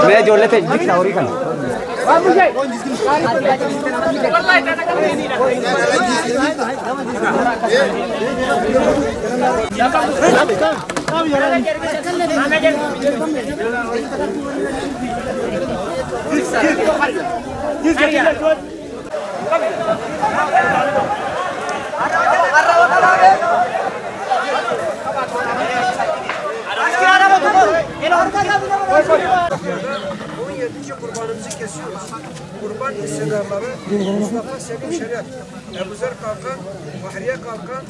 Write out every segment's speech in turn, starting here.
मैं जोड़ लेते दिख रहा और इधर kurbanımızı kesiyoruz. Kurban hissedarları Mustafa Selim Şeref, Ebuzer Kalkan, Mahriye Kalkan.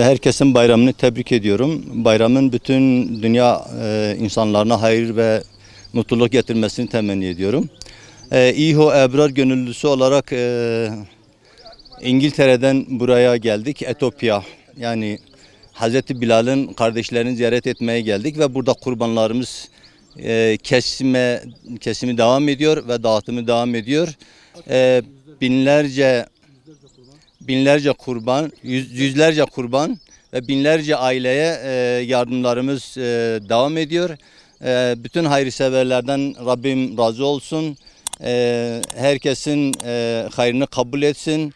Herkesin bayramını tebrik ediyorum. Bayramın bütün dünya insanlarına hayır ve mutluluk getirmesini temenni ediyorum. İHO Ebrar gönüllüsü olarak İngiltere'den buraya geldik. Etopya, yani Hazreti Bilal'in kardeşlerini ziyaret etmeye geldik ve burada kurbanlarımız kesimi devam ediyor ve dağıtımı devam ediyor. Binlerce kurban, yüzlerce kurban ve binlerce aileye yardımlarımız devam ediyor. Bütün hayırseverlerden Rabbim razı olsun. Herkesin hayrını kabul etsin.